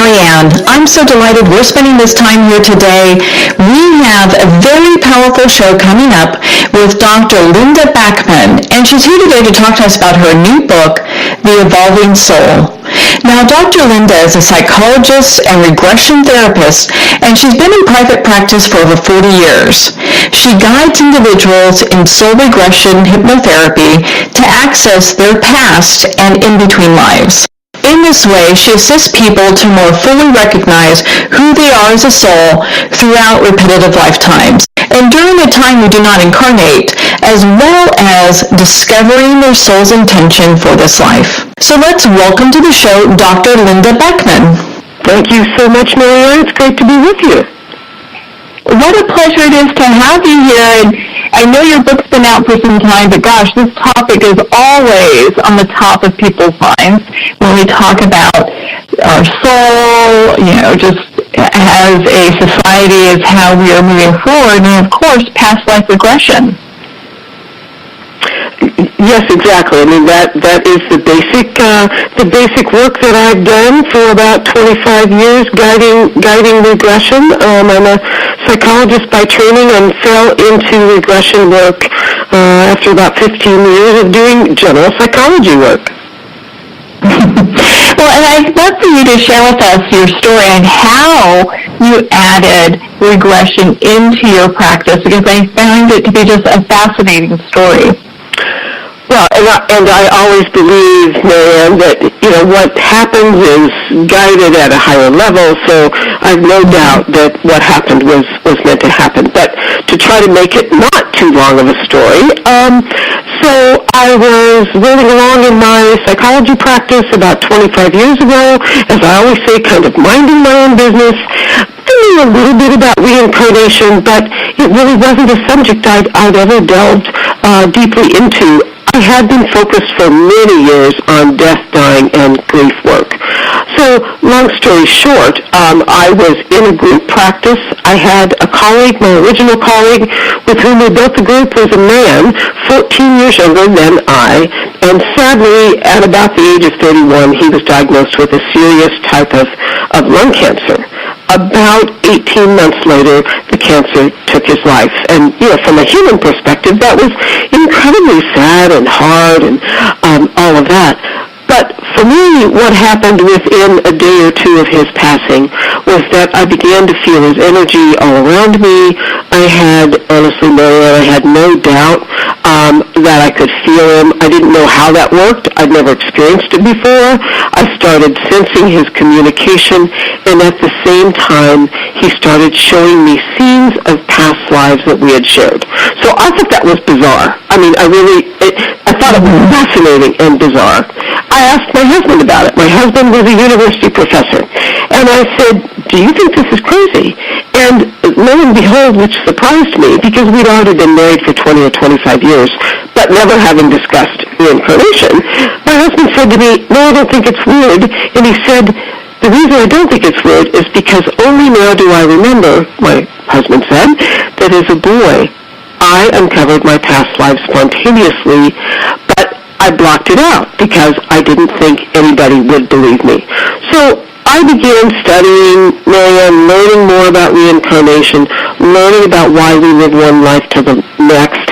Marianne. I'm so delighted we're spending this time here today. We have a very powerful show coming up with Dr. Linda-Backman, and she's here today to talk to us about her new book, The Evolving Soul. Now, Dr. Linda is a psychologist and regression therapist, and she's been in private practice for over 40 years. She guides individuals in soul regression hypnotherapy to access their past and in-between lives. In this way, she assists people to more fully recognize who they are as a soul throughout repetitive lifetimes, and during the time we do not incarnate, as well as discovering their soul's intention for this life. So let's welcome to the show Dr. Linda-Backman. Thank you so much, Marianne. It's great to be with you. What a pleasure it is to have you here. And I know your book's been out for some time, but gosh, this topic is always on the top of people's minds when we talk about our soul, just as a society, as how we are moving forward, and of course, past life regression. Yes, exactly. I mean, that is the basic work that I've done for about 25 years, guiding regression. I'm a psychologist by training and fell into regression work after about 15 years of doing general psychology work. Well, and I'd love for you to share with us your story and how you added regression into your practice, because I found it to be just a fascinating story. Well, and I always believe, Marianne, that, what happens is guided at a higher level, so I've no doubt that what happened was meant to happen. But to try to make it not too long of a story, so I was rolling along in my psychology practice about 25 years ago, as I always say, kind of minding my own business. I knew a little bit about reincarnation, but it really wasn't a subject I'd ever delved deeply into. I had been focused for many years on death, dying, and grief work. So, long story short, I was in a group practice. I had a colleague, my original colleague, with whom we built the group, was a man 14 years younger than I, and sadly, at about the age of 31, he was diagnosed with a serious type of lung cancer. About 18 months later, the cancer took his life. And, from a human perspective, that was incredibly sad and hard and all of that. But for me, what happened within a day or two of his passing was that I began to feel his energy all around me. Honestly, Marianne, I had no doubt that I could feel him. I didn't know how that worked. I'd never experienced it before. I started sensing his communication, and at the same time, he started showing me scenes of past lives that we had shared. So I thought that was bizarre. I mean, I thought it was fascinating and bizarre. I asked my husband about it. My husband was a university professor. And I said, do you think this is crazy? And lo and behold, which surprised me, because we'd already been married for 20 or 25 years, but never having discussed reincarnation, my husband said to me, no, I don't think it's weird. And he said, the reason I don't think it's weird is because only now do I remember, my husband said, that as a boy, I uncovered my past life spontaneously, but I blocked it out because I didn't think anybody would believe me. So I began studying, Marianne, learning more about reincarnation, learning about why we live one life to the next,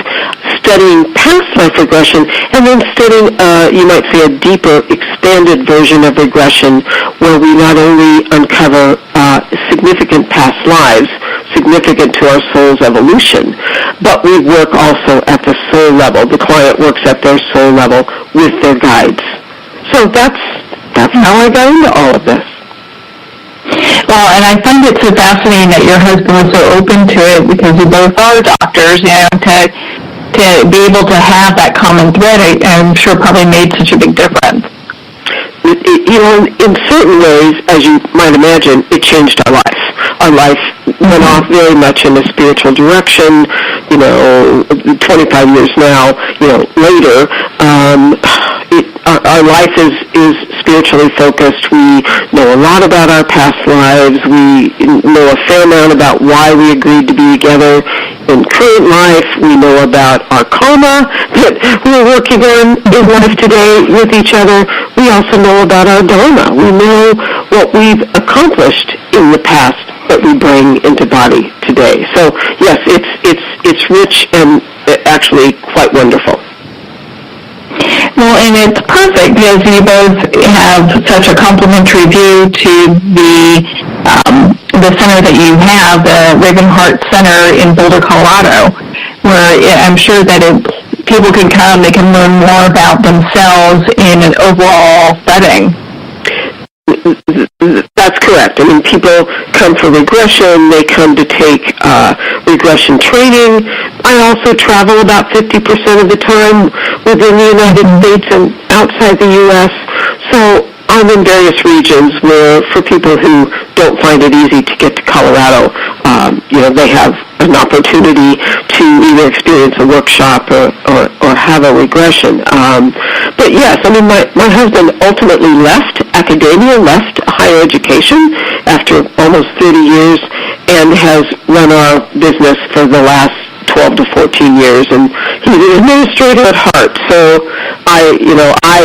studying past life regression, and then studying, you might say, a deeper, expanded version of regression where we not only uncover significant past lives, significant to our soul's evolution, but we work also at the soul level. The client works at their soul level with their guides. So that's how I got into all of this. Well, and I find it so fascinating that your husband was so open to it, because you both are doctors, to be able to have that common thread, I'm sure probably made such a big difference. In certain ways, as you might imagine, it changed our life. Our life went off very much in a spiritual direction. 25 years now, later, our life is spiritually focused. We know a lot about our past lives. We know a fair amount about why we agreed to be together. In current life, we know about our karma that we're working on in life today with each other. We also know about our dharma. We know what we've accomplished in the past that we bring into body today. So yes, it's rich and actually quite wonderful. Well, and it's perfect because you both have such a complementary view to the center that you have, the Raven Heart Center in Boulder, Colorado, where I'm sure that people can come, they can learn more about themselves in an overall setting. That's correct. I mean, people come for regression. They come to take regression training. I also travel about 50% of the time within the United States and outside the U.S. So I'm in various regions where, for people who don't find it easy to get to Colorado, they have an opportunity to either experience a workshop or have a regression. But yes, I mean, my husband ultimately left academia, left higher education after almost 30 years, and has run our business for the last 12 to 14 years, and he's an administrator at heart. So I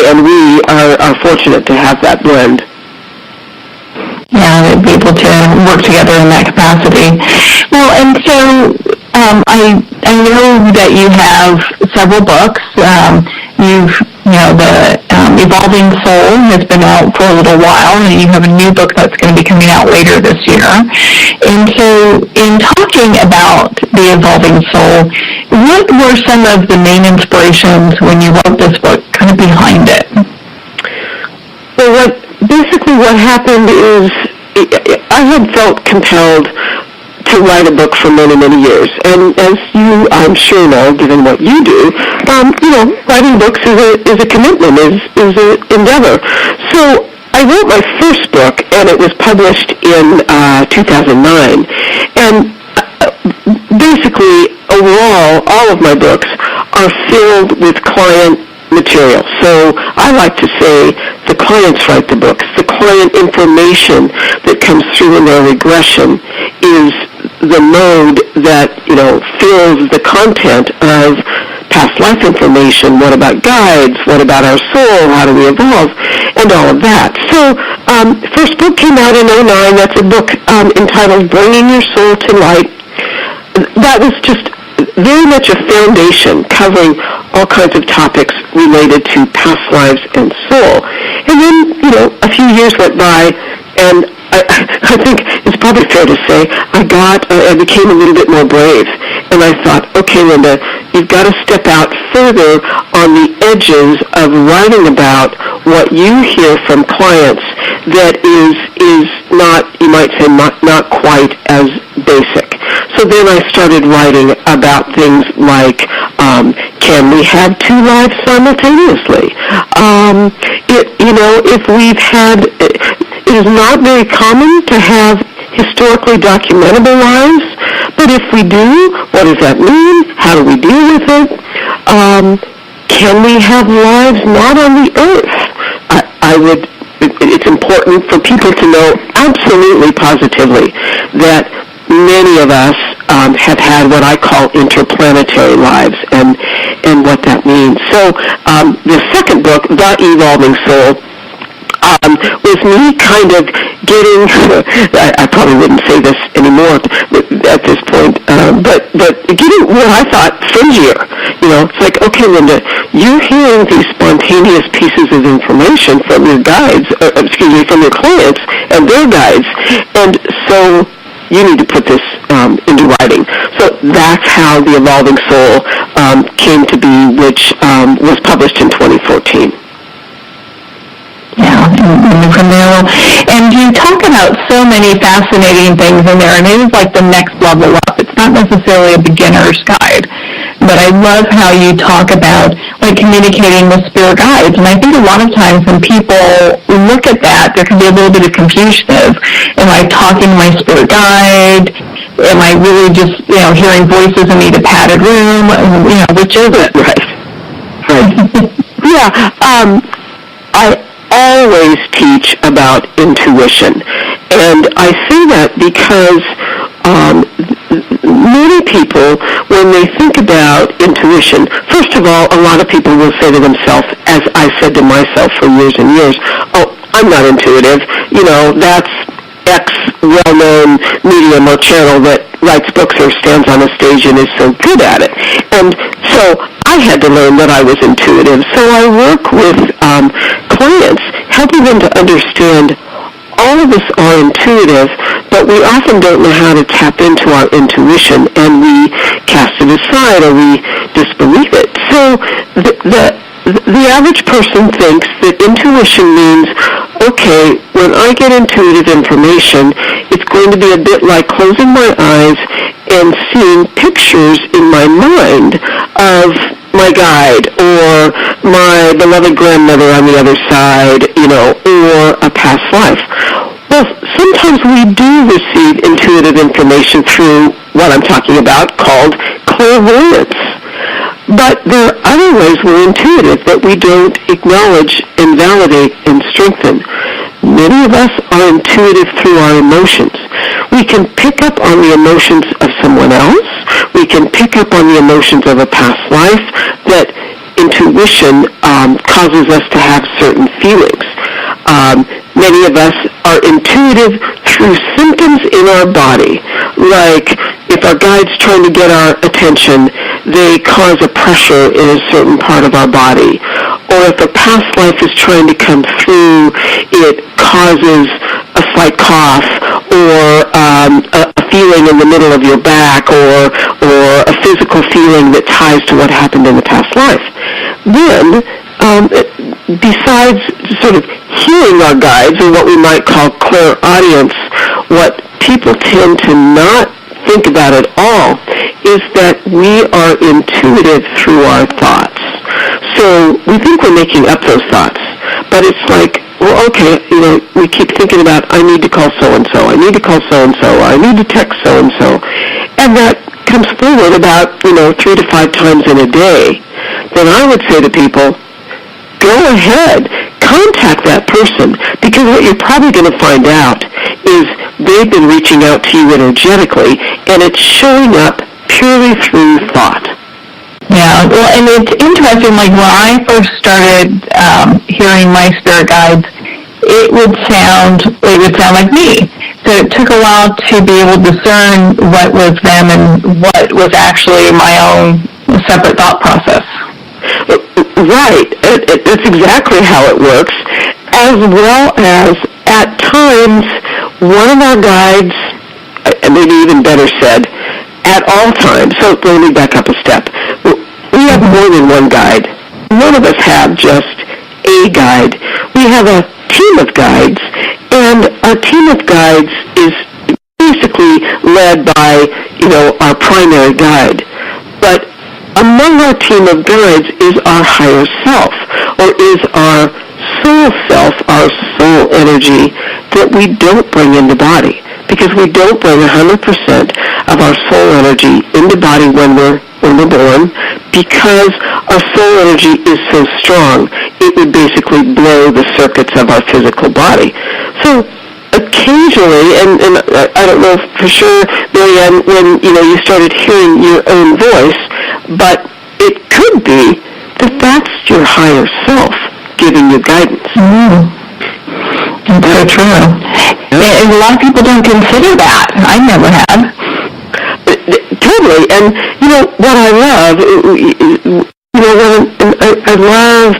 and we are fortunate to have that blend. Yeah, be able to work together in that capacity. Well, and so I know that you have several books. The Evolving Soul has been out for a little while, and you have a new book that's going to be coming out later this year. And so in talking about the Evolving Soul, what were some of the main inspirations when you wrote this book, kind of behind it? Well, what happened is I had felt compelled to write a book for many, many years. And as you, I'm sure know, given what you do, writing books is a commitment, is an endeavor. So I wrote my first book, and it was published in 2009. And basically, overall, all of my books are filled with client material. So I like to say the clients write the books. The client information that comes through in their regression is the mode that, fills the content of past life information. What about guides? What about our soul? How do we evolve? And all of that. So first book came out in 2009. That's a book entitled Bringing Your Soul to Light. That was just very much a foundation covering all kinds of topics related to past lives and soul. And then, a few years went by, and I think it's probably fair to say I became a little bit more brave. And I thought, okay, Linda, you've got to step out further on the edges of writing about what you hear from clients that is not, you might say, not quite as basic. So then I started writing about things like, can we have two lives simultaneously? If we've had, it is not very common to have historically documentable lives, but if we do, what does that mean? How do we deal with it? Can we have lives not on the earth? It's important for people to know absolutely positively that many of us have had what I call interplanetary lives, and what that means. So the second book, The Evolving Soul, was me kind of getting, I probably wouldn't say this anymore at this point, but getting what I thought fringier. It's like, okay, Linda, you're hearing these spontaneous pieces of information from your guides, from your clients and their guides, and so you need to put this into writing. So that's how The Evolving Soul came to be, which was published in 2014. Yeah, and from there, and you talk about so many fascinating things in there, and it is like the next level up. It's not necessarily a beginner's guide, but I love how you talk about communicating with spirit guides. And I think a lot of times when people look at that, there can be a little bit of confusion of, am I talking to my spirit guide? Am I really just, hearing voices in a padded room? Which is it? Right. Yeah. I always teach about intuition, and I say that because many people, when they think about intuition, first of all, a lot of people will say to themselves, as I said to myself for years and years, oh, I'm not intuitive. That's X well-known medium or channel that writes books or stands on a stage and is so good at it. And so I had to learn that I was intuitive. So I work with clients, helping them to understand all of us are intuitive, but we often don't know how to tap into our intuition, and we cast it aside or we disbelieve it. So the average person thinks that intuition means, okay, when I get intuitive information, it's going to be a bit like closing my eyes and seeing pictures in my mind of my guide or my beloved grandmother on the other side, or a past life. Well, sometimes we do receive intuitive information through what I'm talking about called clairvoyance. But there are other ways we're intuitive that we don't acknowledge and validate and strengthen. Many of us are intuitive through our emotions. We can pick up on the emotions of someone else. We can pick up on the emotions of a past life. That intuition causes us to have certain feelings. Many of us are intuitive through symptoms in our body. Like if our guide's trying to get our attention, they cause a pressure in a certain part of our body. Or if a past life is trying to come through, it causes a slight cough or a feeling in the middle of your back or a physical feeling that ties to what happened in the past life. Then, besides sort of hearing our guides, or what we might call clairaudience, what people tend to not think about at all is that we are intuitive through our thoughts. So we think we're making up those thoughts, but it's like, well, okay, we keep thinking about, I need to call so-and-so, I need to call so-and-so, I need to text so-and-so, and that comes forward about, 3 to 5 times in a day. Then I would say to people, go ahead, contact that person, because what you're probably going to find out is they've been reaching out to you energetically, and it's showing up purely through thought. Yeah, well, and it's interesting, like when I first started hearing my spirit guides, it would sound like me. So it took a while to be able to discern what was them and what was actually my own separate thought process. Right. That's exactly how it works, as well as at times one of our guides, maybe even better said, at all times. So let me back up a step. We have more than one guide. None of us have just a guide. We have a team of guides, and our team of guides is basically led by, our primary guide. But among our team of guides is our higher self, or is our soul self, our soul energy that we don't bring into body, because we don't bring 100% of our soul energy into body when we're born, because our soul energy is so strong, it would basically blow the circuits of our physical body. So occasionally, and I don't know for sure, Marianne, when you started hearing your own voice, but it could be that that's your higher self giving you guidance. That's so true. And a lot of people don't consider that. I never have. Totally. And what I love, I love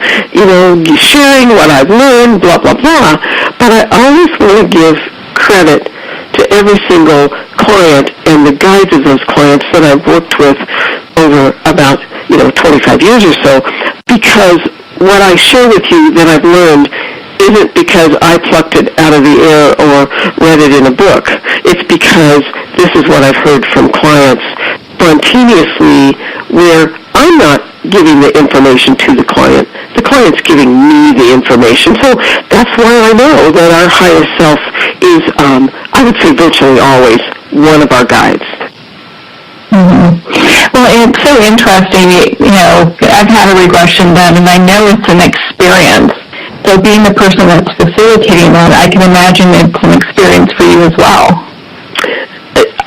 sharing what I've learned, blah blah blah. But I always want to give credit to every single client and the guides of those clients that I've worked with over about 25 years or so, because what I share with you that I've learned isn't because I plucked it out of the air or read it in a book. It's because this is what I've heard from clients spontaneously, where I'm not giving the information to the client. The client's giving me the information. So that's why I know that our higher self is, I would say virtually always, one of our guides. Mm-hmm. Well, it's so interesting. I've had a regression done, and I know it's an experience. So being the person that's facilitating that, I can imagine it's an experience for you as well.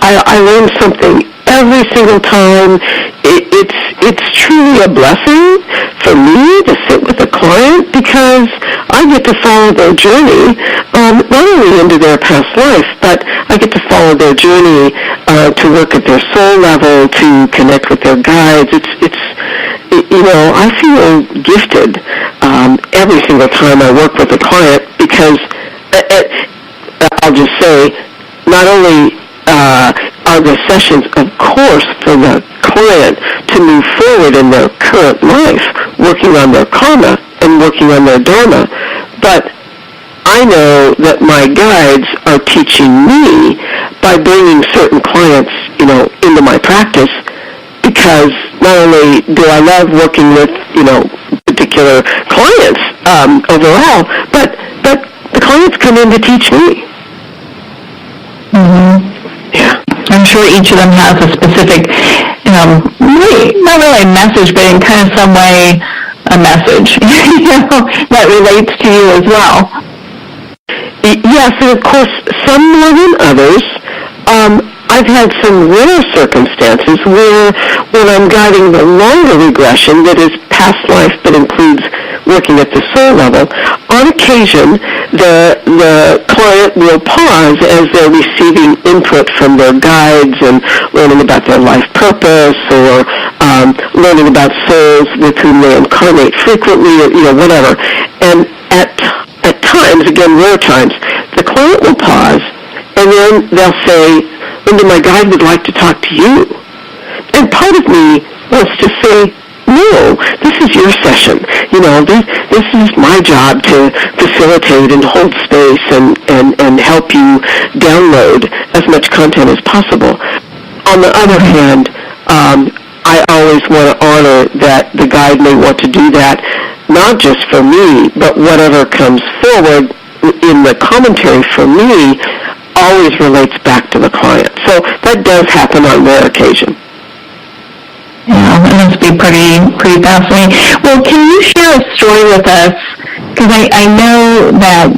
I learn something every single time. It's truly a blessing for me to sit with a client, because I I get to follow their journey, not only into their past life, but I get to follow their journey to work at their soul level, to connect with their guides. I feel gifted every single time I work with a client because I'll just say, not only are the sessions, of course, for the client to move forward in their current life, working on their karma and working on their dharma, but I know that my guides are teaching me by bringing certain clients, into my practice, because not only do I love working with, particular clients overall, but the clients come in to teach me. Mm-hmm. Yeah. I'm sure each of them has a specific, not really a message, but in kind of some way a message, that relates to you as well. Yes, and of course, some more than others. I've had some rare circumstances where when I'm guiding the longer regression that is past life but includes working at the soul level, on occasion the client will pause as they're receiving input from their guides and learning about their life purpose or learning about souls with whom they incarnate frequently or whatever. And at times, again, rare times, the client will pause and then they'll say, "Linda, my guide would like to talk to you." And part of me wants to say, "No, this is your session. This is my job to facilitate and hold space and help you download as much content as possible." On the other hand, I always want to honor that the guide may want to do that, not just for me, but whatever comes forward in the commentary for me always relates back to the client. So that does happen on rare occasion. Yeah, it must be pretty fascinating. Well, can you share a story with us? Because I know that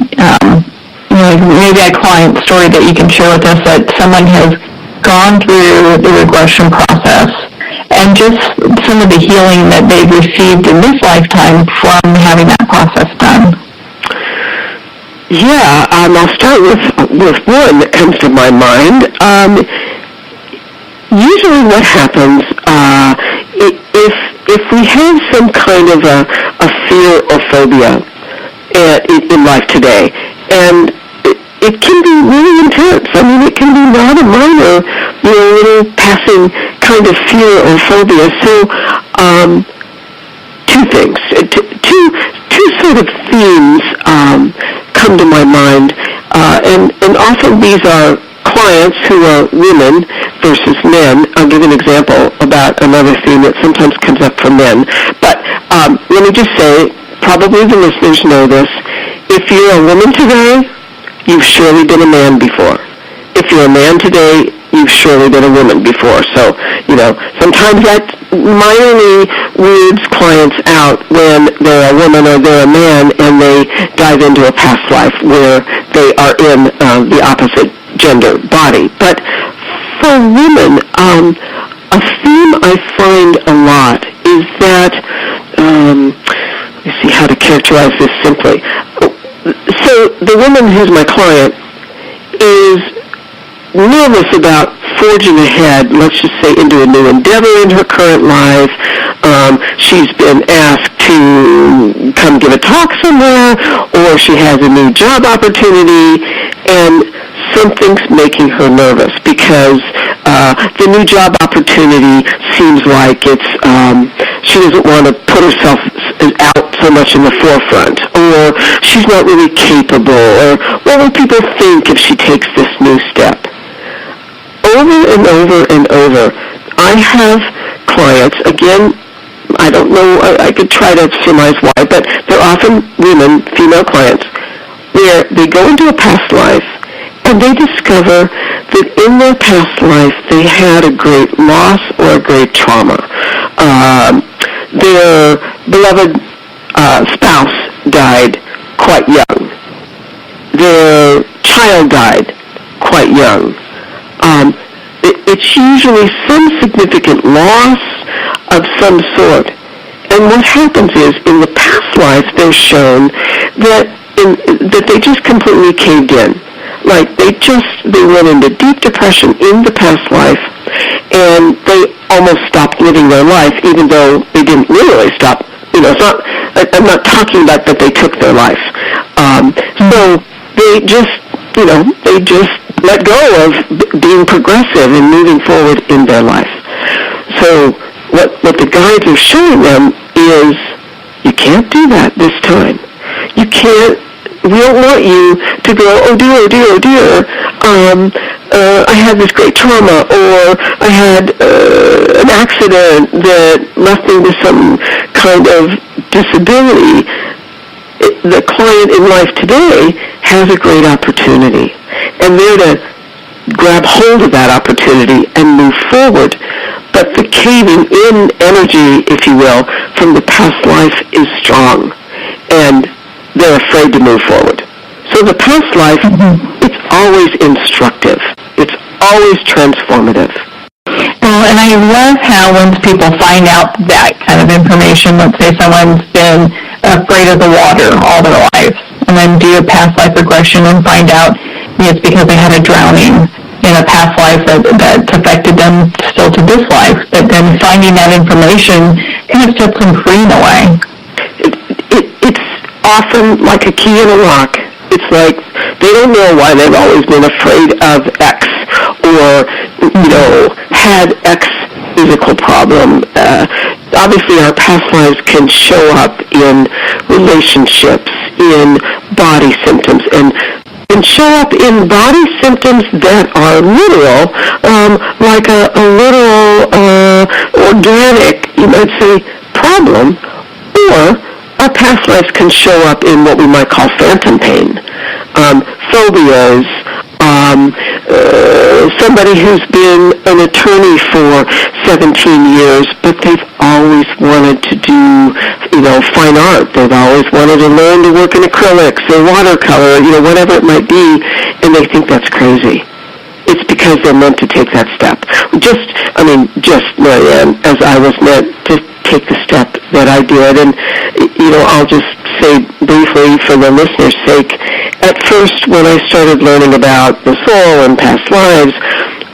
maybe a client story that you can share with us that someone has gone through the regression process and just some of the healing that they've received in this lifetime from having that process done. Yeah, I'll start with one that comes to my mind. Usually what happens, if we have some kind of a fear or phobia in life today, and it can be really intense. I mean, it can be not a minor, little passing kind of fear or phobia. So, two things, two sort of themes come to my mind, and often these are clients who are women versus men. I'll give an example about another theme that sometimes comes up for men. But let me just say, probably the listeners know this. If you're a woman today, you've surely been a man before. If you're a man today, you've surely been a woman before. So, sometimes that minorly weirds clients out when they're a woman or they're a man and they dive into a past life where they are in the opposite gender body. But for women, a theme I find a lot is that, let me see how to characterize this simply. So the woman who's my client is nervous about forging ahead, let's just say, into a new endeavor in her current life. She's been asked to come give a talk somewhere, or she has a new job opportunity, and something's making her nervous because the new job opportunity seems like it's she doesn't want to put herself out so much in the forefront, or she's not really capable, or what will people think if she takes this new step? Over and over and over, I have clients, again, I don't know, I could try to surmise why, but they're often women, female clients, where they go into a past life and they discover that in their past life they had a great loss or a great trauma. Their beloved spouse died quite young. Their child died quite young. It's usually some significant loss of some sort. And what happens is, in the past life, they're shown that they just completely caved in. Like, they went into deep depression in the past life, and they almost stopped living their life, even though they didn't really stop. It's not, I'm not talking about that they took their life. So they just let go of being progressive and moving forward in their life. So what the guides are showing them is, you can't do that this time. You can't. We don't want you to go, oh dear, oh dear, oh dear, I had this great trauma, or I had an accident that left me with some kind of disability. The client in life today has a great opportunity, and they're to grab hold of that opportunity and move forward. But the caving in energy, if you will, from the past life is strong, and they're afraid to move forward. So the past life, it's always instructive. It's always transformative. Well, and I love how once people find out that kind of information, let's say someone's been afraid of the water all their life, and then do a past life regression and find out it's because they had a drowning in a past life that affected them still to this life, but then finding that information kind of sets them free in a way. It's often like a key in a lock. It's like they don't know why they've always been afraid of X, or had X physical problem. Obviously, our past lives can show up in relationships, in body symptoms, and show up in body symptoms that are literal, like a literal organic, you might say, problem, or our past lives can show up in what we might call phantom pain, phobias, somebody who's been an attorney for 17 years, but they've always wanted to do, fine art. They've always wanted to learn to work in acrylics or watercolor, whatever it might be, and they think that's crazy. It's because they're meant to take that step. Just Marianne, as I was meant to take the step that I did. And, I'll just say briefly for the listener's sake, at first when I started learning about the soul and past lives,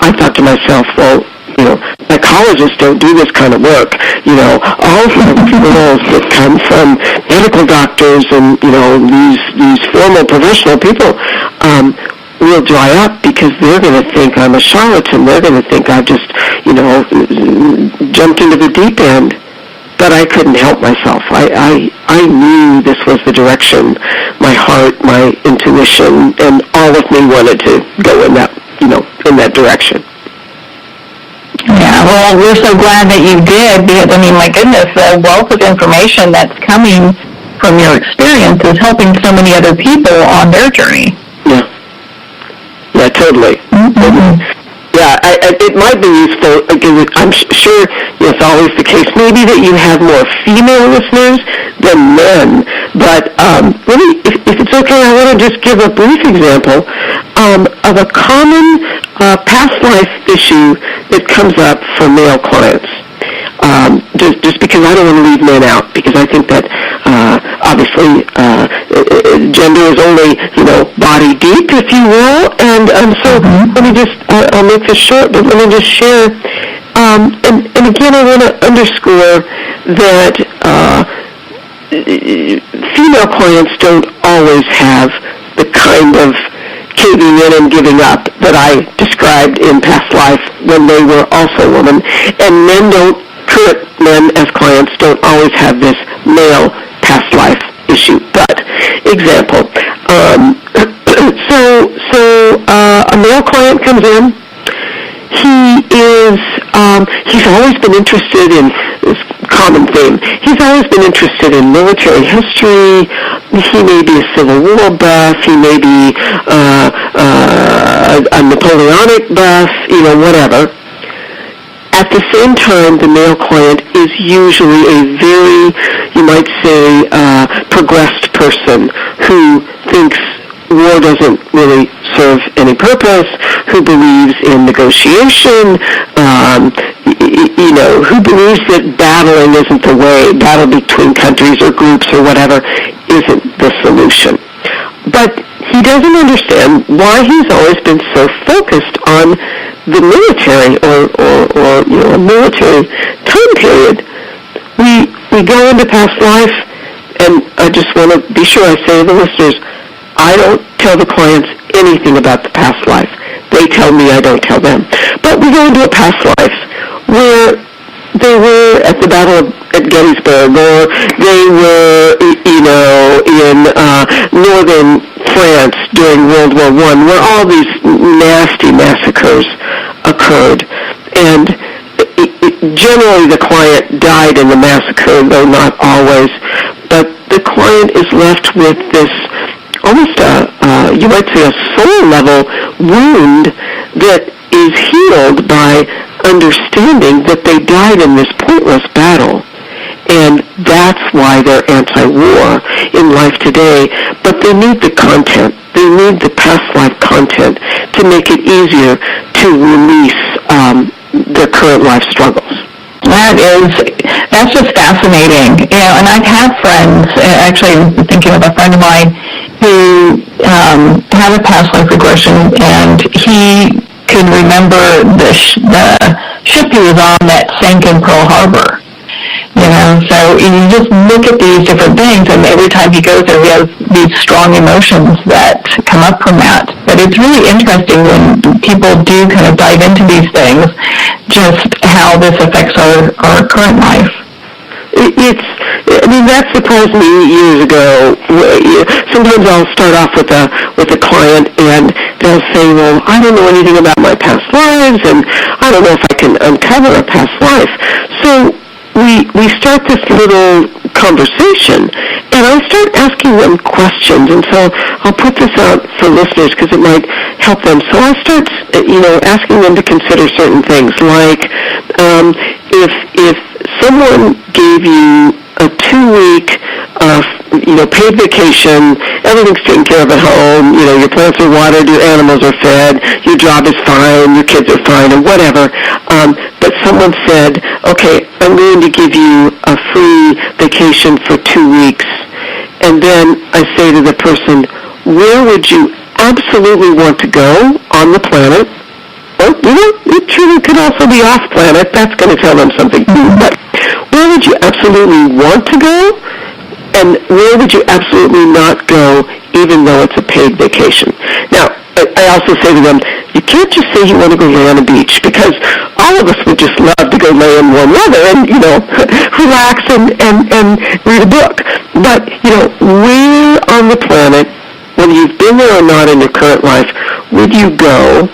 I thought to myself, well, psychologists don't do this kind of work. All of the referrals that come from medical doctors and, these formal professional people, will dry up because they're going to think I'm a charlatan. They're going to think I've just, jumped into the deep end. But I couldn't help myself. I knew this was the direction my heart, my intuition, and all of me wanted to go in that, in that direction. Yeah, well, we're so glad that you did, because, my goodness, the wealth of information that's coming from your experience is helping so many other people on their journey. Yeah, totally. Mm-hmm. Yeah, it might be useful. I'm sure it's always the case. Maybe that you have more female listeners than men. But really, if it's okay, I want to just give a brief example of a common past life issue that comes up for male clients. Just because I don't want to leave men out, because I think that obviously gender is only body deep, if you will, and so let me just I'll make this short, but let me just share. And again, I want to underscore that female clients don't always have the kind of caving in and giving up that I described in past life when they were also women, and current men as clients don't always have this male past life issue. But example, so a male client comes in. He's always been interested in this common theme. He's always been interested in military history. He may be a Civil War buff. He may be a Napoleonic buff. Whatever. At the same time, the male client is usually a very, you might say, progressed person who thinks war doesn't really serve any purpose, who believes in negotiation, who believes that battling isn't the way, battle between countries or groups or whatever isn't the solution. But he doesn't understand why he's always been so focused on the military or a military time period. We go into past life, and I just want to be sure I say to the listeners, I don't tell the clients anything about the past life. They tell me, I don't tell them. But we go into a past life where they were at the Battle at Gettysburg, or they were, in northern France during World War I, where all these nasty massacres occurred. And generally the client died in the massacre, though not always. But the client is left with this almost you might say a soul-level wound that is healed by understanding that they died in this pointless battle. And that's why they're anti-war in life today. But they need the content. They need the past life content to make it easier to release their current life struggles. That's just fascinating. And I've had friends, actually I'm thinking of a friend of mine who had a past life regression, and he could remember the ship he was on that sank in Pearl Harbor. So you just look at these different things, and every time he goes there, he has these strong emotions that come up from that. But it's really interesting when people do kind of dive into these things, just how this affects our current life. That surprised me years ago. Sometimes I'll start off with a client, and they'll say, well, I don't know anything about my past lives, and I don't know if I can uncover a past life. So we start this little conversation, and I start asking them questions, and so I'll put this out for listeners because it might help them. So I start, asking them to consider certain things, like if someone gave you a 2-week, paid vacation, everything's taken care of at home, your plants are watered, your animals are fed, your job is fine, your kids are fine, and whatever, but someone said, okay, I'm going to give you a free vacation for 2 weeks, and then I say to the person, where would you absolutely want to go on the planet? Well, it truly could also be off planet. That's going to tell them something. But where would you absolutely want to go? And where would you absolutely not go, even though it's a paid vacation? Now, I also say to them, you can't just say you want to go lay on a beach, because all of us would just love to go lay in warm weather and, relax and read a book. But, where on the planet, whether you've been there or not in your current life, would you go,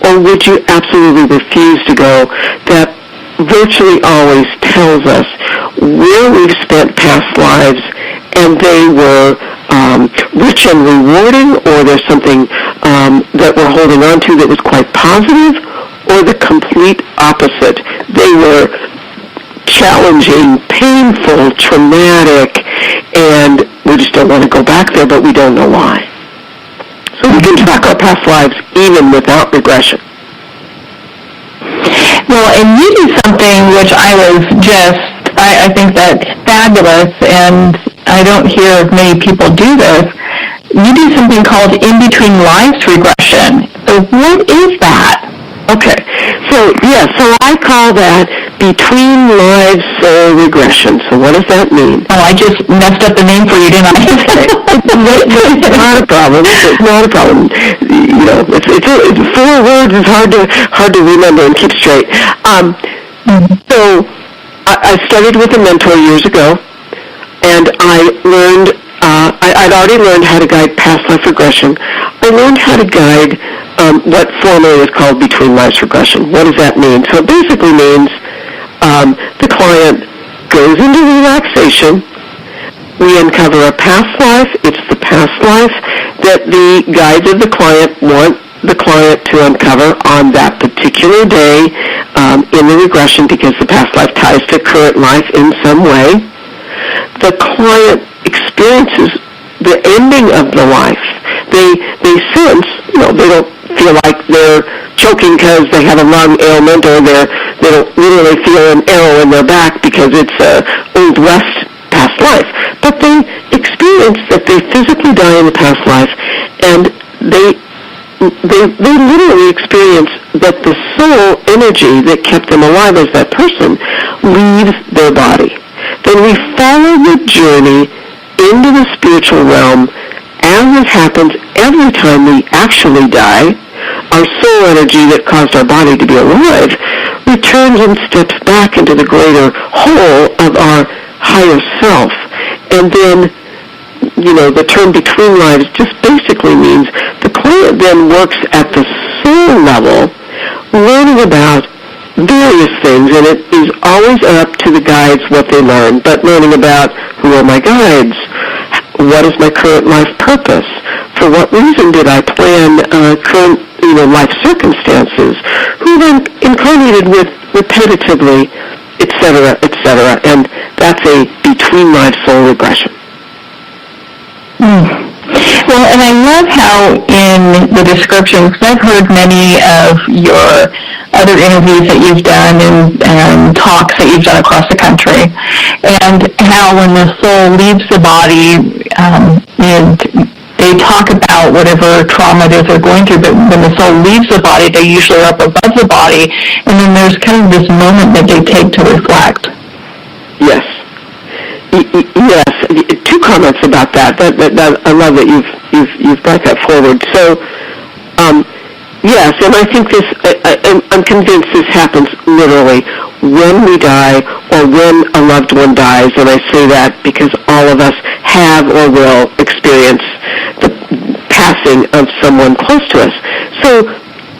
or would you absolutely refuse to go? That virtually always tells us where we've spent past lives, and they were rich and rewarding, or there's something that we're holding on to that was quite positive, or the complete opposite. They were challenging, painful, traumatic, and we just don't want to go back there, but we don't know why. So we can track our past lives even without regression. Well, and you do something which I think that's fabulous, and I don't hear many people do this. You do something called in-between lives regression. So what is that? Okay. So I call that between lives soul regression. So what does that mean? Oh, I just messed up the name for you, didn't I? It's not a problem. It's not a problem. It's 4 words. It's hard to remember and keep straight. So I studied with a mentor years ago, and I learned. I'd already learned how to guide past life regression. I learned how to guide what formerly was called between lives regression. What does that mean? So it basically means the client goes into relaxation. We uncover a past life. It's the past life that the guides of the client want the client to uncover on that particular day in the regression, because the past life ties to current life in some way. The client experiences the ending of the life. They sense, they don't feel like they're choking because they have a lung ailment, or they don't literally feel an arrow in their back because it's a Old West past life. But they experience that they physically die in the past life, and they literally experience that the soul energy that kept them alive as that person leaves their body. Then we follow the journey into the spiritual realm, as it happens every time we actually die. Our soul energy that caused our body to be alive returns and steps back into the greater whole of our higher self. And then, the term between lives just basically means the client then works at the soul level, learning about various things, and it is always up to the guides what they learn, but learning about who are my guides, what is my current life purpose, for what reason did I plan current life circumstances, who then incarnated with repetitively, etc., etc., and that's a between life soul regression. Well, and I love how in the description, because I've heard many of your other interviews that you've done and talks that you've done across the country, and how when the soul leaves the body, and they talk about whatever trauma it is they're going through, but when the soul leaves the body, they usually are up above the body, and then there's kind of this moment that they take to reflect. Yes. Yes, two comments about that. That I love that you've brought that forward. So, yes, and I think this. I'm convinced this happens literally when we die or when a loved one dies, and I say that because all of us have or will experience the passing of someone close to us. So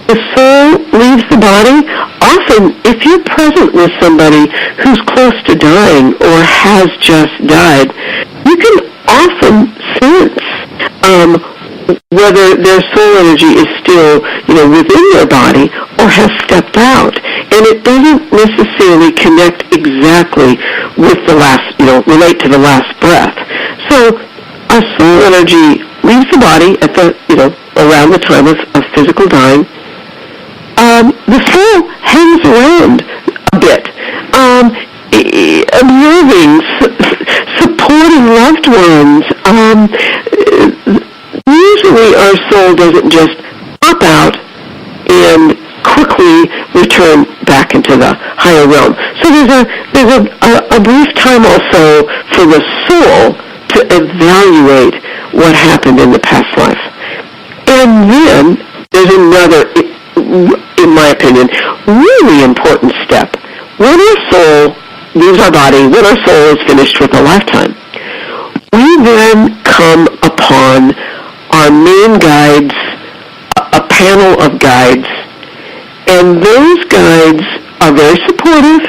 the soul leaves the body. Often, if you're present with somebody who's close to dying or has just died, you can often sense whether their soul energy is still, within their body or has stepped out. And it doesn't necessarily connect exactly with the last, relate to the last breath. So our soul energy leaves the body at the, around the time of physical dying. The soul hangs around a bit, observing, supporting loved ones. Usually our soul doesn't just pop out and quickly return back into the higher realm. So there's a brief time also for the soul to evaluate what happened in the past life. And then there's another, in my opinion, really important step. When our soul leaves our body, when our soul is finished with a lifetime, we then come upon our main guides, a panel of guides, and those guides are very supportive,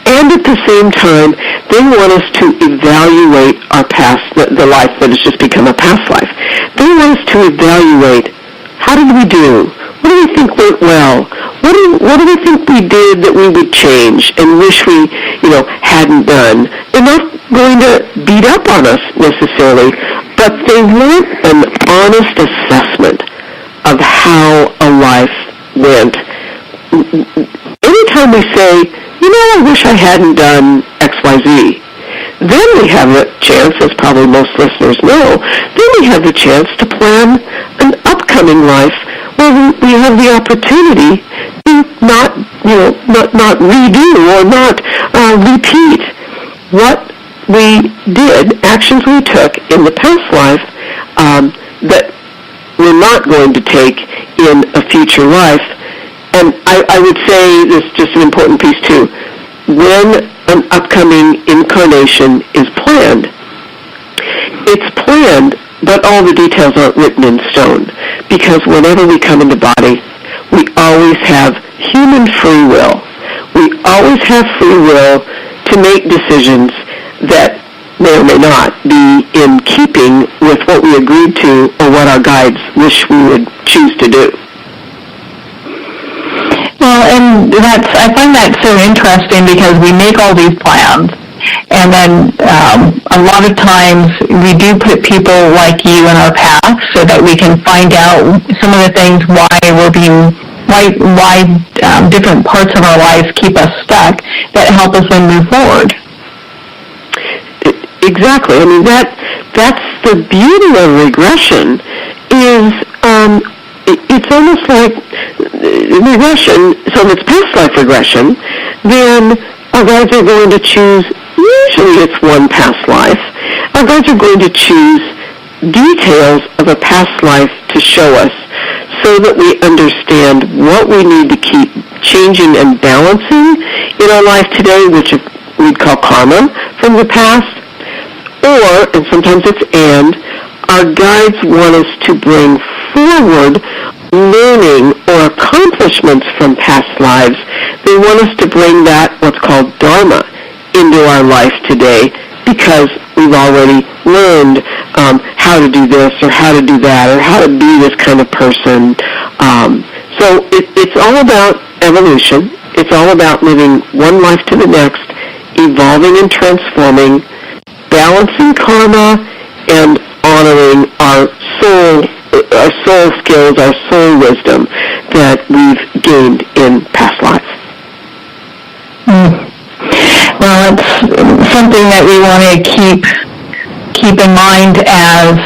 and at the same time, they want us to evaluate our past, the life that has just become a past life. They want us to evaluate, how did we do? What do we think went well? What do we think we did that we would change and wish we, hadn't done? They're not going to beat up on us necessarily, but they want an honest assessment of how a life went. Anytime we say, I wish I hadn't done X, Y, Z, then we have a chance, as probably most listeners know, then we have the chance to plan an upcoming life where we have the opportunity to not redo or not repeat what we did, actions we took in the past life that we're not going to take in a future life. And I would say this is just an important piece too. When an upcoming incarnation is planned, it's planned, but all the details aren't written in stone. Because whenever we come into body, we always have human free will. We always have free will to make decisions that may or may not be in keeping with what we agreed to or what our guides wish we would choose to do. Well, and I find that so interesting because we make all these plans, And then a lot of times we do put people like you in our path so that we can find out some of the things why different parts of our lives keep us stuck that help us then move forward. Exactly. I mean, that's the beauty of regression is it's almost like regression. So if it's past life regression, then our guides are going to choose, usually it's one past life, our guides are going to choose details of a past life to show us so that we understand what we need to keep changing and balancing in our life today, which we'd call karma from the past. Or, and sometimes it's and, our guides want us to bring forward learning or accomplishments from past lives. They want us to bring that, what's called dharma, into our life today because we've already learned how to do this or how to do that or how to be this kind of person. So it's all about evolution. It's all about living one life to the next, evolving and transforming, balancing karma, and honoring our soul skills, our soul wisdom that we've gained in past lives. Well, it's something that we want to keep in mind as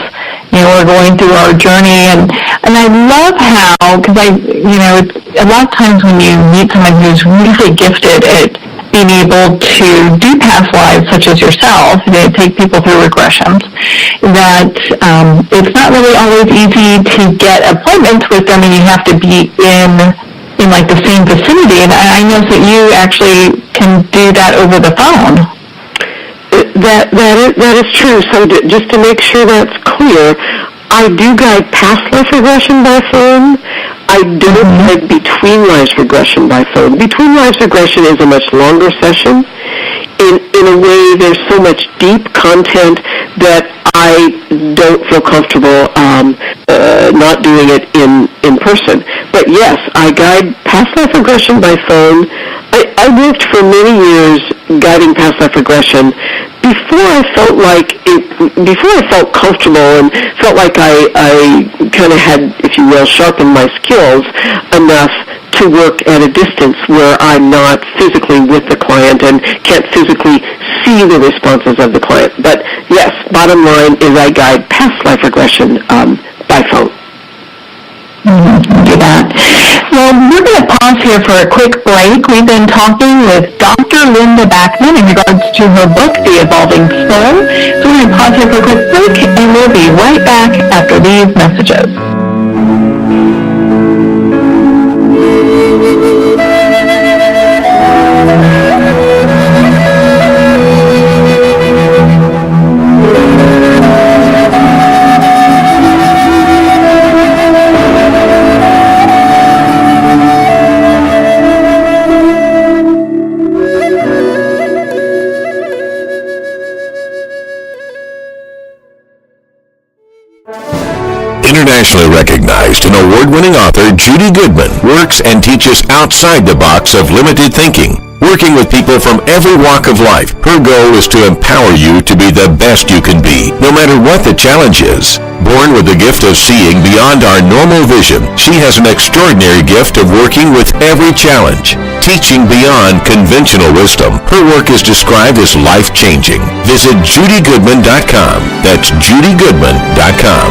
we're going through our journey, and I love how, because a lot of times when you meet someone who's really gifted at being able to do past lives, such as yourself, they take people through regressions, that it's not really always easy to get appointments with them, and you have to be in like the same vicinity. And I know that you actually can do that over the phone. That is true. So just to make sure that's clear, I do guide past life regression by phone. I don't guide between lives regression by phone. Between lives regression is a much longer session. In a way, there's so much deep content that I don't feel comfortable not doing it in person. But yes, I guide past life regression by phone. I worked for many years guiding past life regression before I felt comfortable and felt like I kind of had, if you will, sharpened my skills enough to work at a distance where I'm not physically with the client and can't physically see the responses of the client. But yes, bottom line is I guide past life regression by phone. Do that. Well, we're going to pause here for a quick break. We've been talking with Dr. Linda-Backman in regards to her book, The Evolving Soul. So we're going to pause here for a quick break, and we'll be right back after these messages. Internationally recognized and award-winning author Judy Goodman works and teaches outside the box of limited thinking. Working with people from every walk of life, her goal is to empower you to be the best you can be, no matter what the challenge is. Born with the gift of seeing beyond our normal vision, she has an extraordinary gift of working with every challenge, teaching beyond conventional wisdom. Her work is described as life-changing. Visit judygoodman.com. That's judygoodman.com.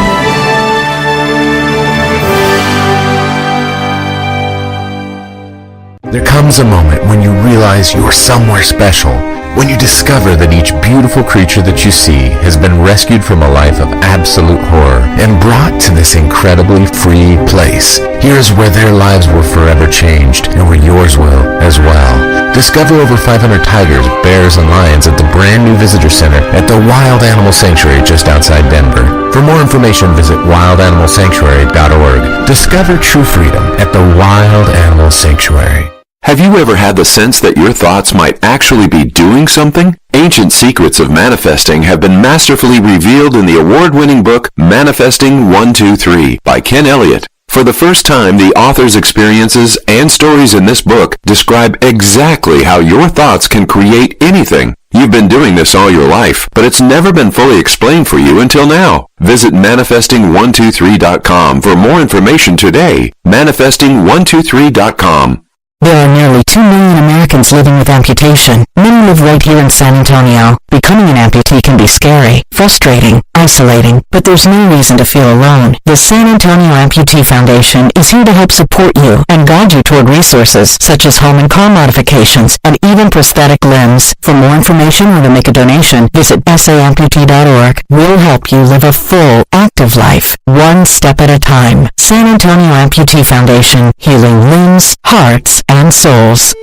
There comes a moment when you realize you are somewhere special, when you discover that each beautiful creature that you see has been rescued from a life of absolute horror and brought to this incredibly free place. Here is where their lives will forever changed, and where yours will as well. Discover over 500 tigers, bears, and lions at the brand new visitor center at the Wild Animal Sanctuary just outside Denver. For more information, visit wildanimalsanctuary.org. Discover true freedom at the Wild Animal Sanctuary. Have you ever had the sense that your thoughts might actually be doing something? Ancient secrets of manifesting have been masterfully revealed in the award-winning book Manifesting 123 by Ken Elliott. For the first time, the author's experiences and stories in this book describe exactly how your thoughts can create anything. You've been doing this all your life, but it's never been fully explained for you until now. Visit manifesting123.com for more information today. Manifesting123.com. There are nearly 2 million Americans living with amputation. Many live right here in San Antonio. Becoming an amputee can be scary, frustrating, isolating, but there's no reason to feel alone. The San Antonio Amputee Foundation is here to help support you and guide you toward resources such as home and car modifications and even prosthetic limbs. For more information or to make a donation, visit saamputee.org. We'll help you live a full, active life, one step at a time. San Antonio Amputee Foundation, healing limbs, hearts, and souls.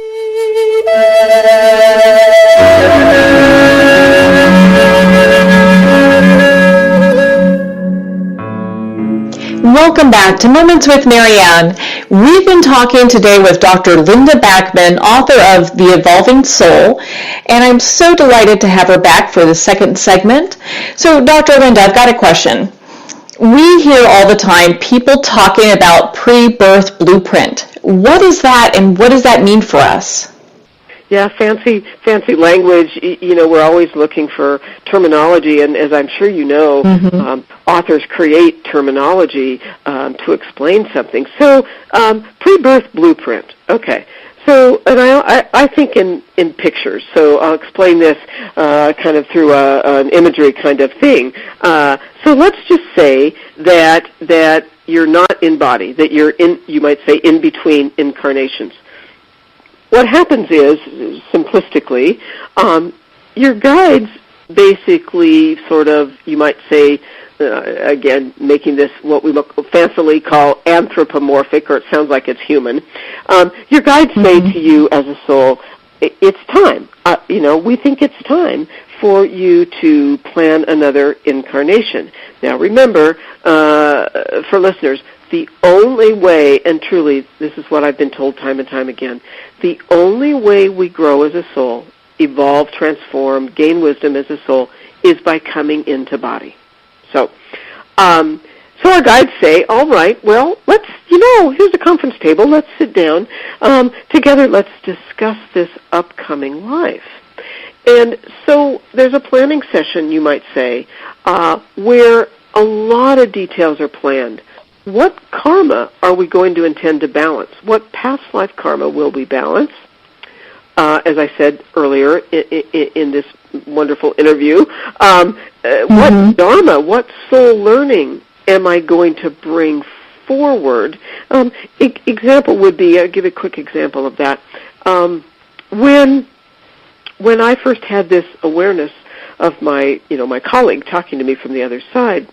Welcome back to Moments with Marianne. We've been talking today with Dr. Linda-Backman, author of The Evolving Soul, and I'm so delighted to have her back for the second segment. So, Dr. Linda, I've got a question. We hear all the time people talking about pre-birth blueprint. What is that, and what does that mean for us? Yeah, fancy language. We're always looking for terminology, and as I'm sure you know, authors create terminology to explain something. So, pre-birth blueprint. Okay. So, and I think in pictures. So I'll explain this kind of through an imagery kind of thing. So let's just say that you're not in body, that you're in, you might say, in between incarnations. What happens is, simplistically, your guides basically sort of, you might say, again, making this what we fancily call anthropomorphic, or it sounds like it's human. Your guides say to you as a soul, it's time. We think it's time for you to plan another incarnation. Now, remember, for listeners, the only way, and truly, this is what I've been told time and time again, the only way we grow as a soul, evolve, transform, gain wisdom as a soul, is by coming into body. So our guides say, all right, well, let's, here's a conference table. Let's sit down together. Let's discuss this upcoming life. And so there's a planning session, you might say, where a lot of details are planned. What karma are we going to intend to balance? What past life karma will we balance? As I said earlier in this wonderful interview, what dharma, what soul learning am I going to bring forward? Example would be, I'll give a quick example of that. When I first had this awareness of my colleague talking to me from the other side,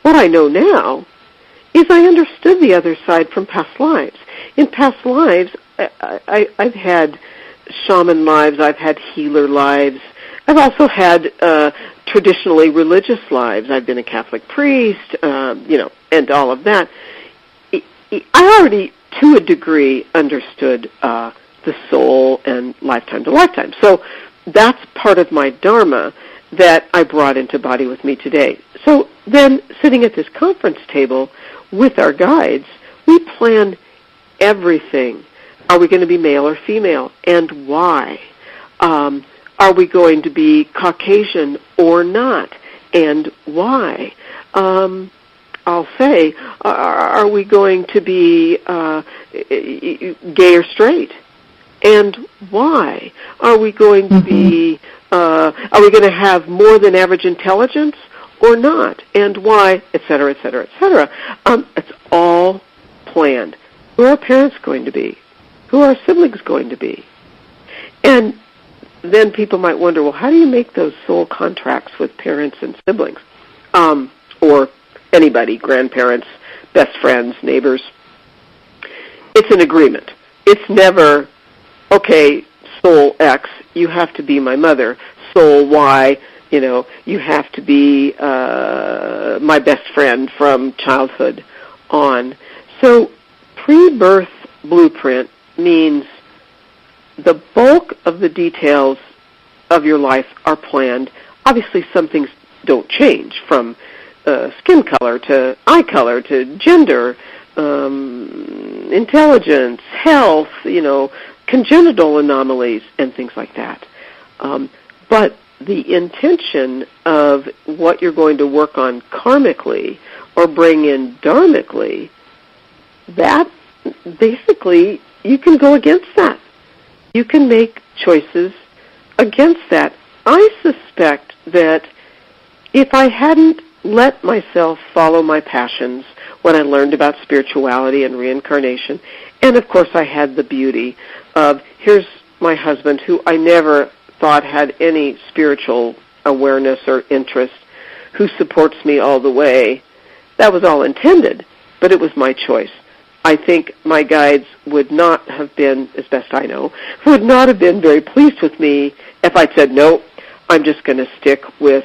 what I know now is I understood the other side from past lives. In past lives, I've had shaman lives, I've had healer lives, I've also had traditionally religious lives. I've been a Catholic priest, and all of that. I already, to a degree, understood the soul and lifetime to lifetime. So that's part of my dharma that I brought into body with me today. So then, sitting at this conference table with our guides, we plan everything. Are we going to be male or female, and why? Are we going to be Caucasian or not, and why? I'll say, are we going to be gay or straight, and why? Are we going to be? Are we going to have more than average intelligence or not, and why? Et cetera, et cetera, et cetera. It's all planned. Who are our parents going to be? Who are our siblings going to be? And then people might wonder, well, how do you make those soul contracts with parents and siblings? Or anybody, grandparents, best friends, neighbors? It's an agreement. It's never, okay, soul X, you have to be my mother. Soul Y, you have to be my best friend from childhood on. So pre-birth blueprint means the bulk of the details of your life are planned. Obviously, some things don't change, from skin color to eye color to gender, intelligence, health, congenital anomalies, and things like that. But the intention of what you're going to work on karmically or bring in dharmically, that basically you can go against that. You can make choices against that. I suspect that if I hadn't let myself follow my passions when I learned about spirituality and reincarnation, and of course I had the beauty of, here's my husband who I never thought had any spiritual awareness or interest, who supports me all the way. That was all intended, but it was my choice. I think my guides would not have been, as best I know, would not have been very pleased with me if I'd said, no, I'm just going to stick with,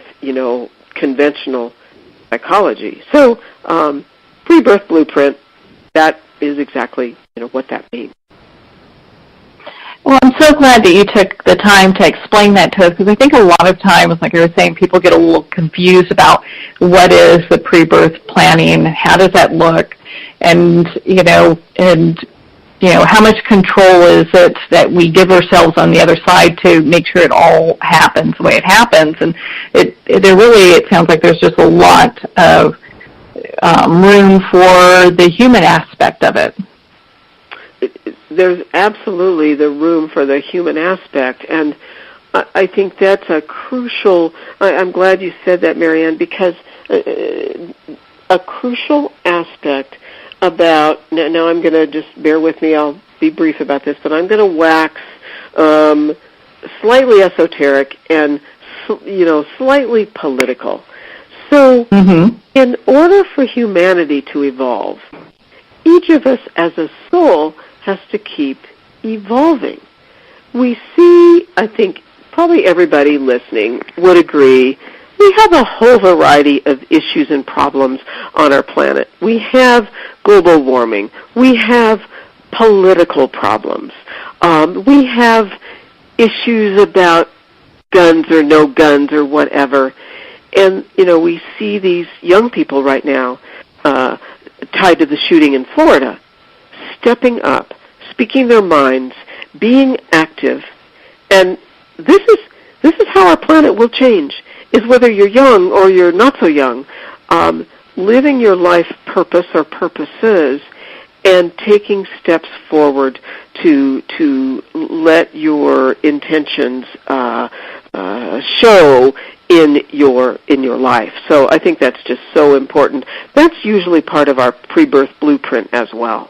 conventional psychology. So, pre-birth blueprint, that is exactly, what that means. Well, I'm so glad that you took the time to explain that to us, because I think a lot of times, like I was saying, people get a little confused about what is the pre-birth planning, how does that look, and how much control is it that we give ourselves on the other side to make sure it all happens the way it happens. And it sounds like there's just a lot of room for the human aspect of it. There's absolutely the room for the human aspect, and I think that's a crucial, I'm glad you said that, Marianne, because a crucial aspect about, now I'm going to just bear with me, I'll be brief about this, but I'm going to wax slightly esoteric and, slightly political. So in order for humanity to evolve, each of us as a soul has to keep evolving. We see, I think probably everybody listening would agree, we have a whole variety of issues and problems on our planet. We have global warming. We have political problems. We have issues about guns or no guns or whatever. And, we see these young people right now tied to the shooting in Florida, stepping up, speaking their minds, being active. And this is how our planet will change, is whether you're young or you're not so young, living your life purpose or purposes and taking steps forward to let your intentions show in your life. So I think that's just so important. That's usually part of our pre-birth blueprint as well.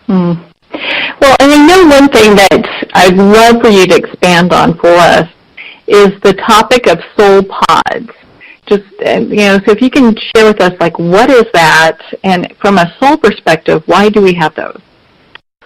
Well, and I know one thing that I'd love for you to expand on for us is the topic of soul pods. Just, so if you can share with us, what is that? And from a soul perspective, why do we have those?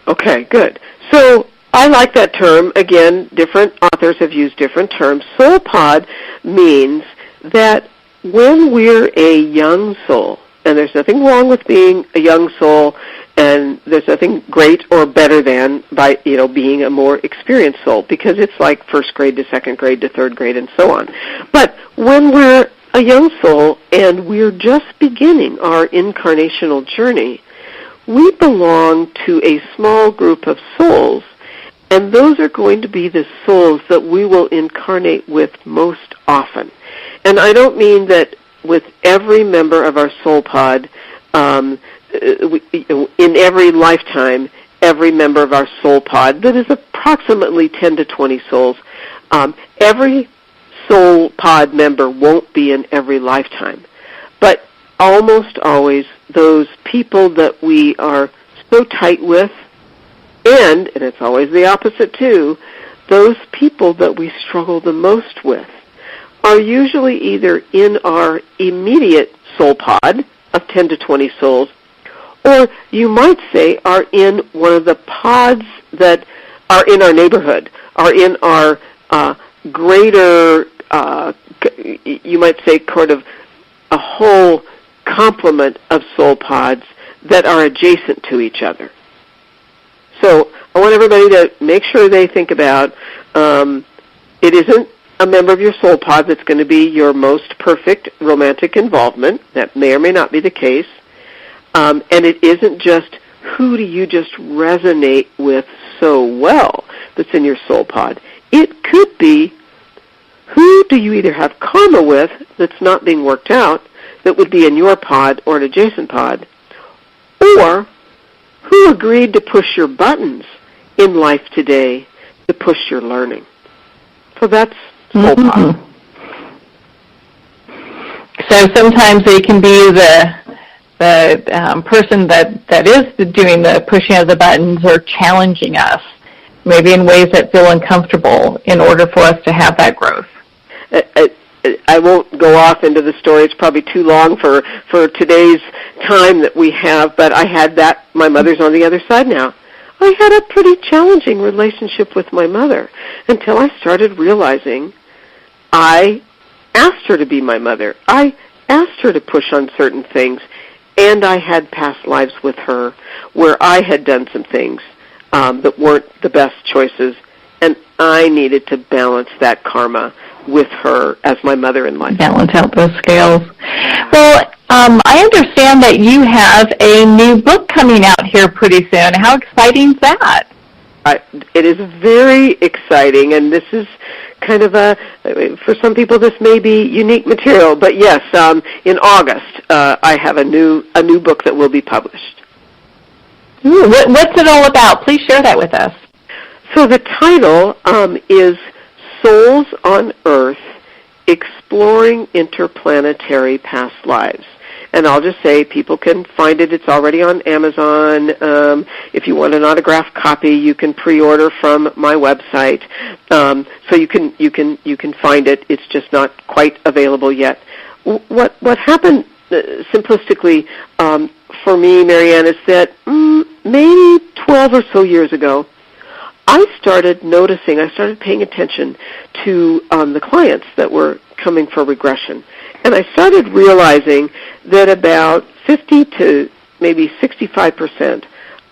Okay, good. So I like that term. Again, different authors have used different terms. Soul pod means that when we're a young soul, and there's nothing wrong with being a young soul, and there's nothing great or better than by, being a more experienced soul, because it's like first grade to second grade to third grade and so on. But when we're a young soul and we're just beginning our incarnational journey, we belong to a small group of souls, and those are going to be the souls that we will incarnate with most often. And I don't mean that with every member of our soul pod, in every lifetime, every member of our soul pod, that is approximately 10 to 20 souls, every soul pod member won't be in every lifetime. But almost always those people that we are so tight with, and it's always the opposite too, those people that we struggle the most with are usually either in our immediate soul pod of 10 to 20 souls, or you might say are in one of the pods that are in our neighborhood, are in our greater, you might say, kind of a whole complement of soul pods that are adjacent to each other. So I want everybody to make sure they think about it isn't a member of your soul pod that's going to be your most perfect romantic involvement. That may or may not be the case. And it isn't just who do you just resonate with so well that's in your soul pod. It could be who do you either have karma with that's not being worked out, that would be in your pod or an adjacent pod, or who agreed to push your buttons in life today to push your learning. So that's the whole pod. So sometimes they can be the person that is doing the pushing of the buttons or challenging us, maybe in ways that feel uncomfortable in order for us to have that growth. I won't go off into the story. It's probably too long for today's time that we have, but I had that. My mother's on the other side now. I had a pretty challenging relationship with my mother until I started realizing I asked her to be my mother. I asked her to push on certain things, and I had past lives with her where I had done some things that weren't the best choices, and I needed to balance that karma with her as my mother-in-law. Balance out those scales. Well, I understand that you have a new book coming out here pretty soon. How exciting is that? It is very exciting, and this is kind of for some people this may be unique material, but yes, in August I have a new book that will be published. Ooh, what's it all about? Please share that with us. So the title is Souls on Earth, Exploring Interplanetary Past Lives. And I'll just say people can find it. It's already on Amazon. If you want an autographed copy, you can pre-order from my website. So you can find it. It's just not quite available yet. What happened simplistically for me, Marianne, is that maybe 12 or so years ago, I started paying attention to the clients that were coming for regression. And I started realizing that about 50 to maybe 65%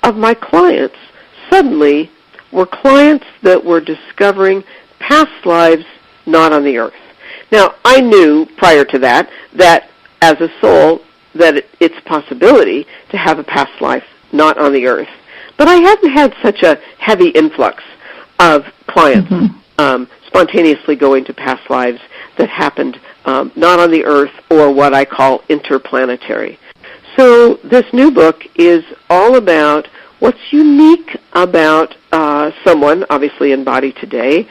of my clients suddenly were clients that were discovering past lives not on the earth. Now, I knew prior to that as a soul that it's a possibility to have a past life not on the earth. But I hadn't had such a heavy influx of clients spontaneously going to past lives that happened not on the earth or what I call interplanetary. So this new book is all about what's unique about someone, obviously in body today,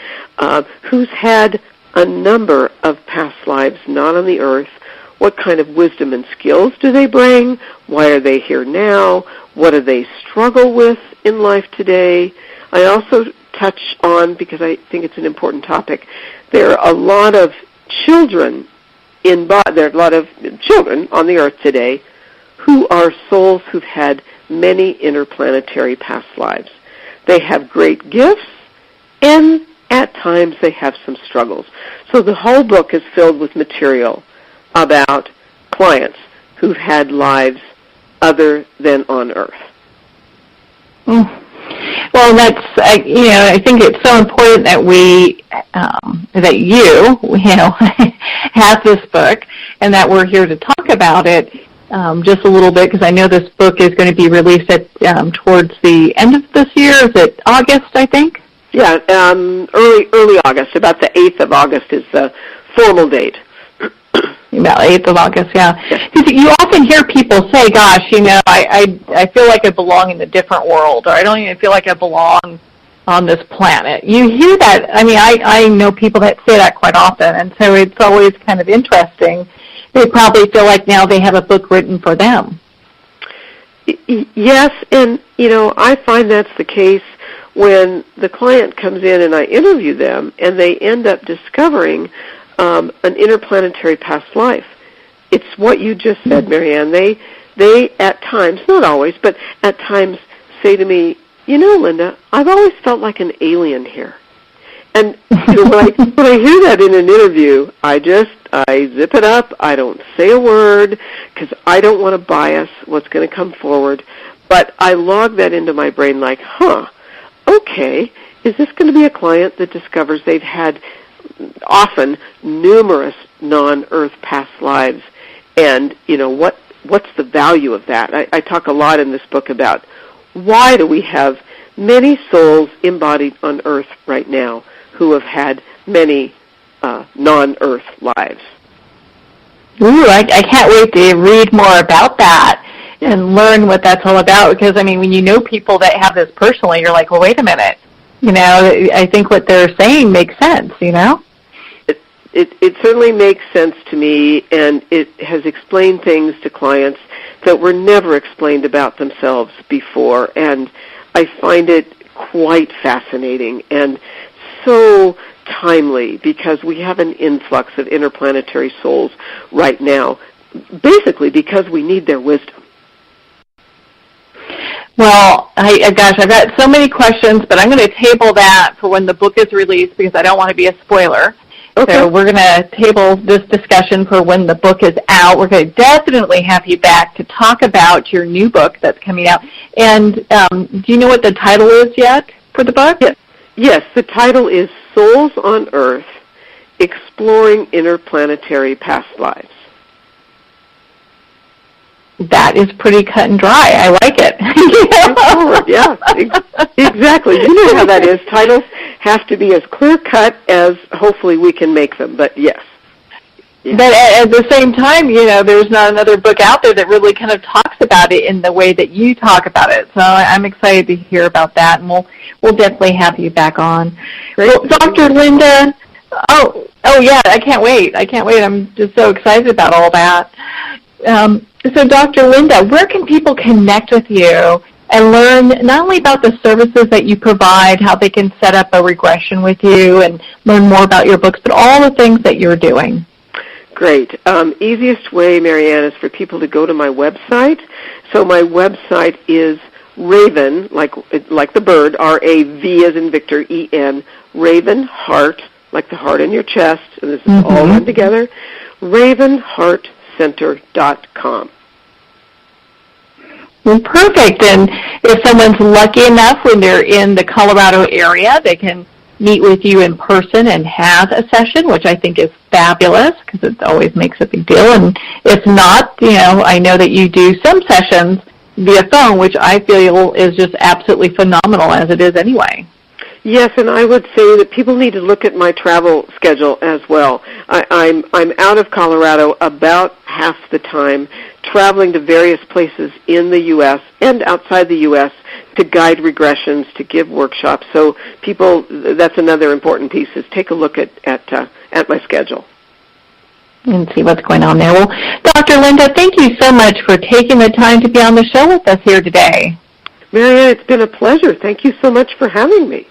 who's had a number of past lives not on the earth. What kind of wisdom and skills do they bring? Why are they here now? What do they struggle with in life today? I also touch on, because I think it's an important topic, there are a lot of children on the earth today who are souls who've had many interplanetary past lives. They have great gifts, and at times they have some struggles. So the whole book is filled with material about clients who've had lives other than on Earth. Well, that's I think it's so important that that you have this book, and that we're here to talk about it just a little bit, because I know this book is going to be released towards the end of this year. Is it August, I think? Yeah, early August. About the 8th of August is the formal date. About 8th of August, yeah. Because you often hear people say, gosh, I feel like I belong in a different world, or I don't even feel like I belong on this planet. You hear that. I mean, I know people that say that quite often, and so it's always kind of interesting. They probably feel like now they have a book written for them. Yes, and, I find that's the case when the client comes in and I interview them, and they end up discovering an interplanetary past life. It's what you just said, Marianne. They at times, not always, but at times say to me, Linda, I've always felt like an alien here. And when I hear that in an interview, I zip it up. I don't say a word because I don't want to bias what's going to come forward. But I log that into my brain like, okay, is this going to be a client that discovers they've had often numerous non-Earth past lives, and what's the value of that? I talk a lot in this book about why do we have many souls embodied on Earth right now who have had many non-Earth lives. Ooh, I can't wait to read more about that and learn what that's all about, because, I mean, when you know people that have this personally, you're like, well, wait a minute. You know, I think what they're saying makes sense, you know? It certainly makes sense to me, and it has explained things to clients that were never explained about themselves before, and I find it quite fascinating and so timely, because we have an influx of interplanetary souls right now, basically because we need their wisdom. Well, I've got so many questions, but I'm going to table that for when the book is released, because I don't want to be a spoiler. Okay. So we're going to table this discussion for when the book is out. We're going to definitely have you back to talk about your new book that's coming out. And do you know what the title is yet for the book? Yes, the title is Souls on Earth, Exploring Interplanetary Past Lives. That is pretty cut and dry. I like it. Yeah, exactly. You know how that is. Titles have to be as clear-cut as hopefully we can make them, but yes. Yeah. But at the same time, you know, there's not another book out there that really kind of talks about it in the way that you talk about it. So I'm excited to hear about that, and we'll definitely have you back on. Great. Well, Dr. Linda, oh yeah, I can't wait. I'm just so excited about all that. So, Dr. Linda, where can people connect with you and learn not only about the services that you provide, how they can set up a regression with you and learn more about your books, but all the things that you're doing? Great. Easiest way, Marianne, is for people to go to my website. So my website is Raven, like the bird, R-A-V as in Victor, E-N, Raven Heart, like the heart in your chest, and this is all run together, ravenheartcenter.com. Well, perfect. And if someone's lucky enough when they're in the Colorado area, they can meet with you in person and have a session, which I think is fabulous because it always makes a big deal. And if not, you know, I know that you do some sessions via phone, which I feel is just absolutely phenomenal as it is anyway. Yes, and I would say that people need to look at my travel schedule as well. I'm out of Colorado about half the time, traveling to various places in the U.S. and outside the U.S. to guide regressions, to give workshops. So people, that's another important piece, is take a look at my schedule. And see what's going on there. Well, Dr. Linda, thank you so much for taking the time to be on the show with us here today. Marianne, it's been a pleasure. Thank you so much for having me.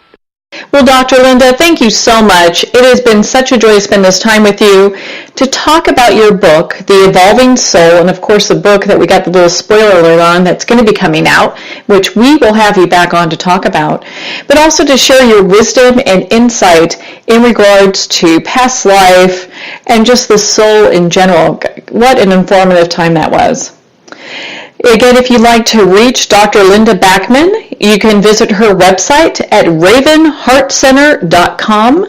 Well, Dr. Linda, thank you so much. It has been such a joy to spend this time with you to talk about your book, The Evolving Soul, and of course the book that we got the little spoiler alert on that's going to be coming out, which we will have you back on to talk about, but also to share your wisdom and insight in regards to past life and just the soul in general. What an informative time that was. Again, if you'd like to reach Dr. Linda-Backman, you can visit her website at ravenheartcenter.com.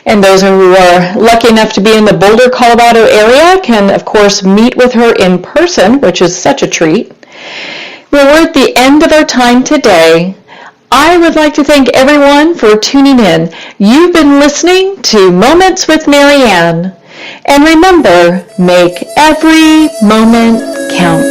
And those who are lucky enough to be in the Boulder, Colorado area can, of course, meet with her in person, which is such a treat. Well, we're at the end of our time today. I would like to thank everyone for tuning in. You've been listening to Moments with Marianne. And remember, make every moment count.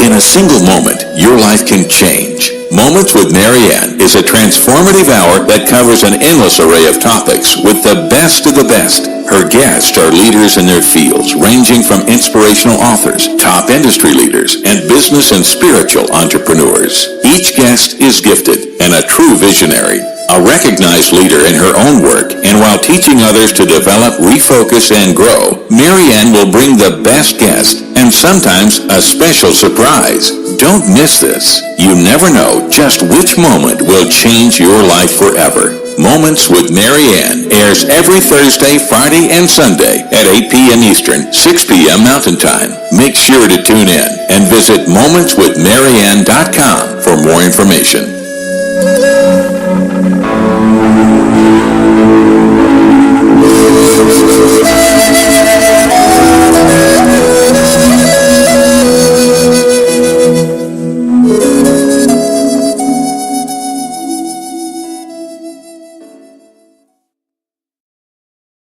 In a single moment, your life can change. Moments with Marianne is a transformative hour that covers an endless array of topics with the best of the best. Her guests are leaders in their fields, ranging from inspirational authors, top industry leaders, and business and spiritual entrepreneurs. Each guest is gifted and a true visionary, a recognized leader in her own work, and while teaching others to develop, refocus, and grow, Marianne will bring the best guest and sometimes a special surprise. Don't miss this. You never know just which moment will change your life forever. Moments with Marianne airs every Thursday, Friday, and Sunday at 8 p.m. Eastern, 6 p.m. Mountain Time. Make sure to tune in and visit momentswithmarianne.com for more information.